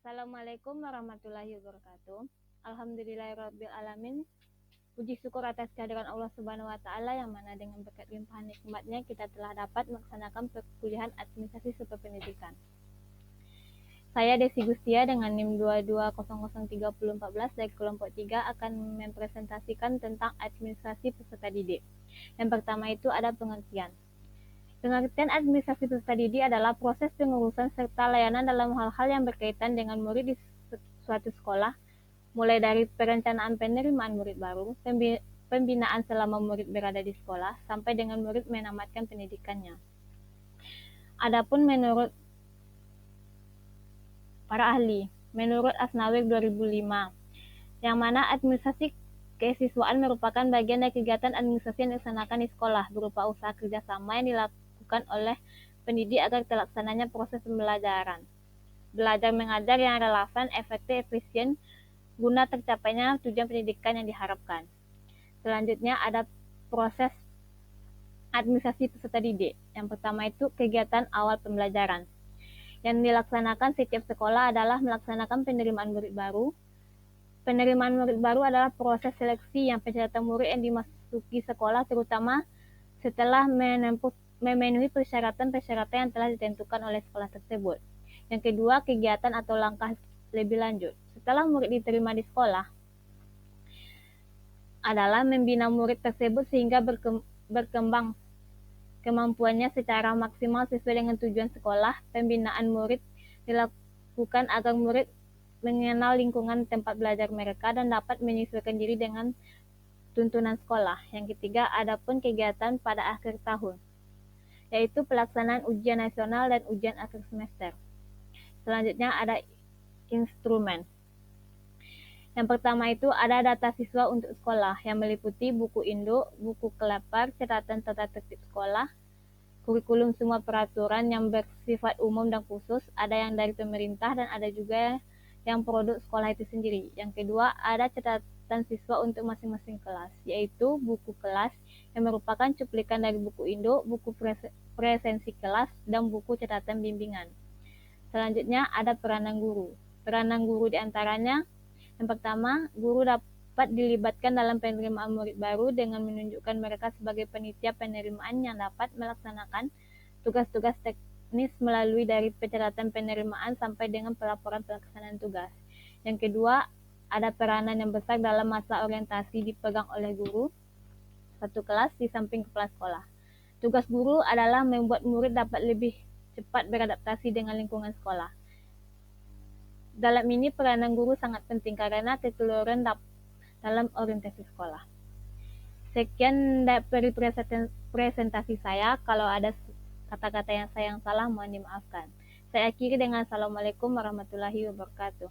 Assalamualaikum warahmatullahi wabarakatuh. Alhamdulillahirrabbilalamin. Puji syukur atas kehadiran Allah Subhanahu wa Ta'ala, yang mana dengan berkat limpahan nikmatnya kita telah dapat melaksanakan perkuliahan administrasi serta pendidikan. Saya Desi Gustia dengan NIM 22003014 dari kelompok 3 akan mempresentasikan tentang administrasi peserta didik. Yang pertama itu ada pengertian. Pengertian administrasi peserta didik adalah proses pengurusan serta layanan dalam hal-hal yang berkaitan dengan murid di suatu sekolah, mulai dari perencanaan penerimaan murid baru, pembinaan selama murid berada di sekolah, sampai dengan murid menamatkan pendidikannya. Adapun menurut para ahli, menurut Asnawi 2005, yang mana administrasi kesiswaan merupakan bagian dari kegiatan administrasi yang dilaksanakan di sekolah, berupa usaha kerjasama yang dilakukan oleh pendidik agar terlaksananya proses pembelajaran. Belajar mengajar yang relevan, efektif, efisien, guna tercapainya tujuan pendidikan yang diharapkan. Selanjutnya ada proses administrasi peserta didik. Yang pertama itu kegiatan awal pembelajaran. Yang dilaksanakan setiap sekolah adalah melaksanakan penerimaan murid baru. Penerimaan murid baru adalah proses seleksi yang peserta murid yang dimasuki sekolah, terutama setelah memenuhi persyaratan-persyaratan yang telah ditentukan oleh sekolah tersebut. Yang kedua, kegiatan atau langkah lebih lanjut. Setelah murid diterima di sekolah, adalah membina murid tersebut sehingga berkembang kemampuannya secara maksimal sesuai dengan tujuan sekolah. Pembinaan murid dilakukan agar murid mengenal lingkungan tempat belajar mereka dan dapat menyesuaikan diri dengan tuntunan sekolah. Yang ketiga, adapun kegiatan pada akhir tahun, yaitu pelaksanaan ujian nasional dan ujian akhir semester. Selanjutnya ada instrumen. Yang pertama itu ada data siswa untuk sekolah, yang meliputi buku induk, buku kelapar, catatan tata tertib sekolah, kurikulum, semua peraturan yang bersifat umum dan khusus, ada yang dari pemerintah dan ada juga yang produk sekolah itu sendiri. Yang kedua, ada catatan siswa untuk masing-masing kelas, yaitu buku kelas yang merupakan cuplikan dari buku induk, buku presensi kelas, dan buku catatan bimbingan. Selanjutnya ada peranan guru. Peranan guru diantaranya, yang pertama, guru dapat dilibatkan dalam penerimaan murid baru dengan menunjukkan mereka sebagai panitia penerimaan yang dapat melaksanakan tugas-tugas teknis melalui dari pencatatan penerimaan sampai dengan pelaporan pelaksanaan tugas. Yang kedua, ada peranan yang besar dalam masa orientasi dipegang oleh guru satu kelas di samping kepala sekolah. Tugas guru adalah membuat murid dapat lebih cepat beradaptasi dengan lingkungan sekolah. Dalam ini peranan guru sangat penting karena keseluruhan dalam orientasi sekolah. Sekian dari presentasi saya. Kalau ada kata-kata yang saya salah, mohon dimaafkan. Saya akhiri dengan Assalamualaikum warahmatullahi wabarakatuh.